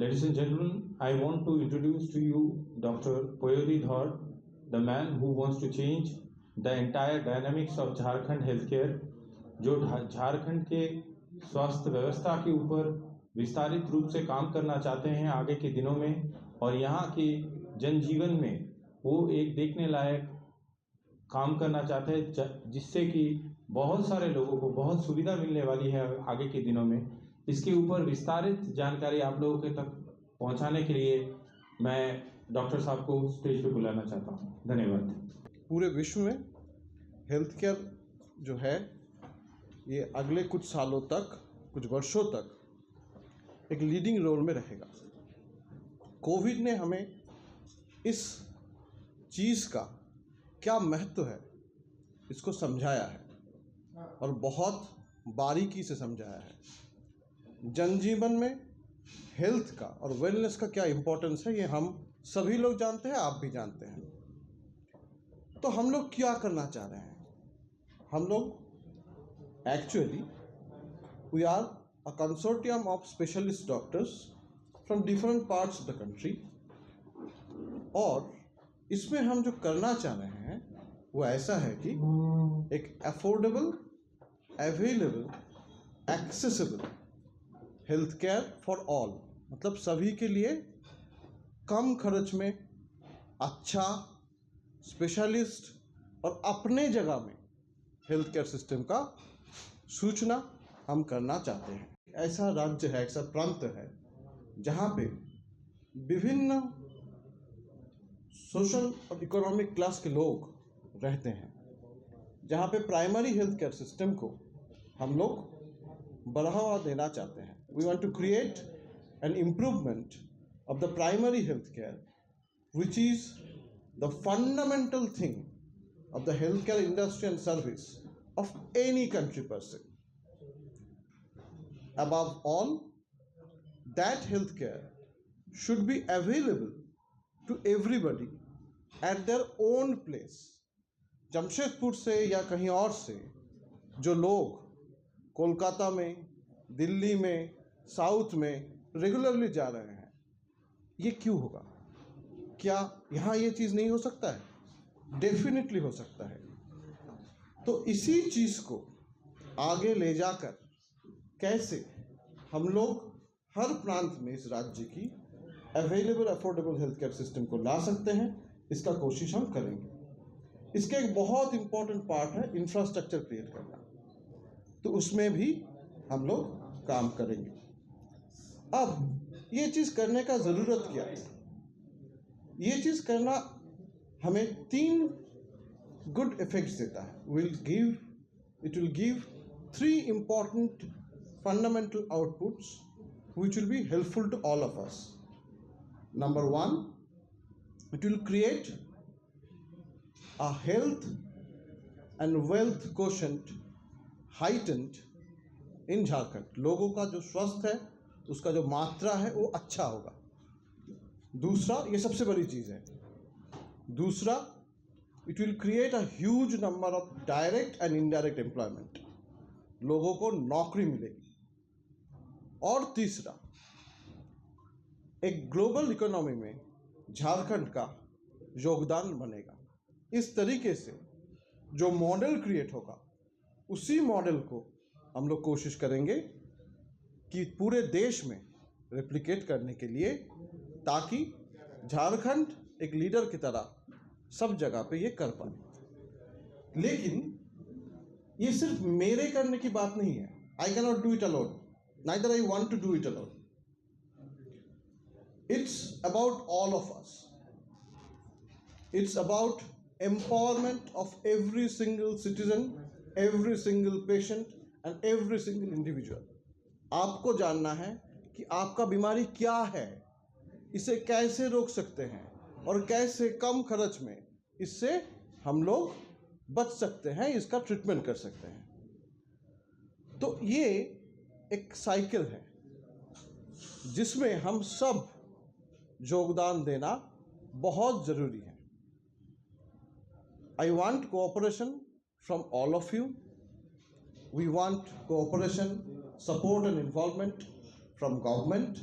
Ladies and gentlemen, I want to introduce to you Dr. Poyori Dhar, the man who wants to change the entire dynamics of Jharkhand healthcare, जो झारखंड के स्वास्थ्य व्यवस्था के ऊपर विस्तारित रूप से काम करना चाहते हैं आगे के दिनों में, और यहाँ के जनजीवन में वो एक देखने लायक काम करना चाहते हैं जिससे कि बहुत सारे लोगों को बहुत सुविधा मिलने वाली है आगे के दिनों में। इसके ऊपर विस्तारित जानकारी आप लोगों के तक पहुंचाने के लिए मैं डॉक्टर साहब को स्टेज पे बुलाना चाहता हूं। धन्यवाद। पूरे विश्व में हेल्थ केयर जो है ये अगले कुछ सालों तक, कुछ वर्षों तक एक लीडिंग रोल में रहेगा। कोविड ने हमें इस चीज़ का क्या महत्व है इसको समझाया है और बहुत बारीकी से समझाया है। जनजीवन में हेल्थ का और वेलनेस का क्या इम्पोर्टेंस है ये हम सभी लोग जानते हैं, आप भी जानते हैं। तो हम लोग क्या करना चाह रहे हैं? हम लोग actually we are a consortium of specialist doctors from different parts of the country, और इसमें हम जो करना चाह रहे हैं वो ऐसा है कि एक affordable, available, accessible health care for all, मतलब सभी के लिए कम खर्च में अच्छा स्पेशलिस्ट और अपने जगह में हेल्थ केयर सिस्टम का सूचना हम करना चाहते हैं। ऐसा राज्य है, ऐसा प्रांत है जहाँ पे विभिन्न सोशल और इकोनॉमिक क्लास के लोग रहते हैं, जहाँ पे प्राइमरी हेल्थ केयर सिस्टम को हम लोग बढ़ावा देना चाहते हैं। We want to create an improvement of the primary health care which is the fundamental thing of the health care industry and service of any country person. Above all, that healthcare should be available to everybody at their own place. Jamshedpur से या कहीं और से जो लोग कोलकाता में, दिल्ली में, south में रेगुलरली जा रहे हैं, ये क्यों होगा? क्या यहाँ ये चीज़ नहीं हो सकता है? डेफिनेटली हो सकता है। तो इसी चीज़ को आगे ले जाकर कैसे हम लोग हर प्रांत में इस राज्य की available affordable health care system को ला सकते हैं, इसका कोशिश हम करेंगे। इसका एक बहुत इम्पॉर्टेंट पार्ट है इंफ्रास्ट्रक्चर क्रिएट करना, तो उसमें भी हम लोग काम करेंगे। अब ये चीज़ करने का ज़रूरत क्या है? ये चीज़ करना हमें 3 गुड इफेक्ट्स देता है। It will give 3 important fundamental outputs which will be helpful to all of us. Number 1, it will create a health and wealth quotient heightened in Jharkhand. लोगों का जो स्वास्थ्य है उसका जो मात्रा है वो अच्छा होगा। दूसरा, ये सबसे बड़ी चीज़ है, दूसरा, it will create a huge number of direct and indirect employment. लोगों को नौकरी मिलेगी। और तीसरा, एक ग्लोबल इकोनॉमी में झारखंड का योगदान बनेगा। इस तरीके से जो मॉडल क्रिएट होगा उसी मॉडल को हम लोग कोशिश करेंगे कि पूरे देश में रेप्लिकेट करने के लिए, ताकि झारखंड एक लीडर की तरह सब जगह पे ये कर पाए। लेकिन ये सिर्फ मेरे करने की बात नहीं है। I can not do it alone, neither I want to do it alone. It's about all of us. It's about empowerment of every single citizen, every single patient and every single individual. आपको जानना है कि आपका बीमारी क्या है, इसे कैसे रोक सकते हैं और कैसे कम खर्च में इससे हम लोग बच सकते हैं, इसका ट्रीटमेंट कर सकते हैं। तो ये एक साइकिल है जिसमें हम सब योगदान देना बहुत ज़रूरी है। I want cooperation from all of you. We want cooperation, support and involvement from government.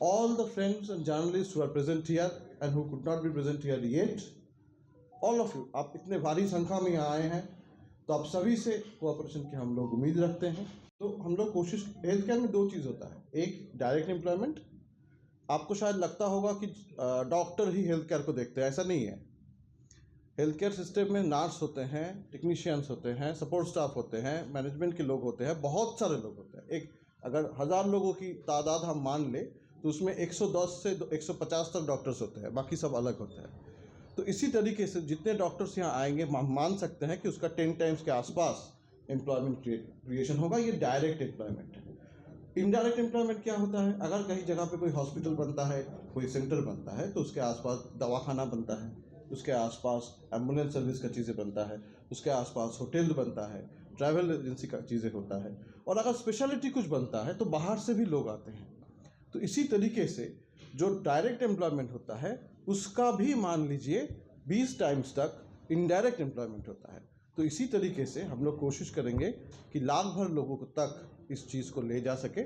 all the friends and journalists who are present here and who could not be present here yet, all of you, आप इतने भारी संख्या में यहाँ आए हैं, तो आप सभी से कोऑपरेशन की हम लोग उम्मीद रखते हैं। तो हम लोग कोशिश, हेल्थ केयर में 2 चीज़ होता है, एक डायरेक्ट एम्प्लॉयमेंट। आपको शायद लगता होगा कि डॉक्टर ही हेल्थ केयर को देखते हैं, ऐसा नहीं है। हेल्थ केयर सिस्टम में नर्स होते हैं, टेक्नीशियंस होते हैं, सपोर्ट स्टाफ होते हैं, मैनेजमेंट के लोग होते हैं, बहुत सारे लोग होते हैं। एक अगर 1000 लोगों की तादाद हम मान ले तो उसमें 110 से 150 तक डॉक्टर्स होते हैं, बाकी सब अलग होते हैं। तो इसी तरीके से जितने डॉक्टर्स यहाँ आएंगे मान सकते हैं कि उसका 10 टाइम्स के आसपास एम्प्लॉयमेंट क्रिएशन होगा। ये डायरेक्ट एम्प्लॉयमेंट है। इनडायरेक्ट एम्प्लॉयमेंट क्या होता है? अगर कहीं जगह पे कोई हॉस्पिटल बनता है, कोई सेंटर बनता है, तो उसके आसपास दवाखाना बनता है, उसके आसपास एम्बुलेंस सर्विस का चीज़ें बनता है, उसके आसपास होटल बनता है, ट्रैवल एजेंसी का चीज़ें होता है, और अगर स्पेशलिटी कुछ बनता है तो बाहर से भी लोग आते हैं। तो इसी तरीके से जो डायरेक्ट एम्प्लॉयमेंट होता है उसका भी मान लीजिए 20 टाइम्स तक इनडायरेक्ट एम्प्लॉयमेंट होता है। तो इसी तरीके से हम लोग कोशिश करेंगे कि लाख भर लोगों तक इस चीज़ को ले जा सके।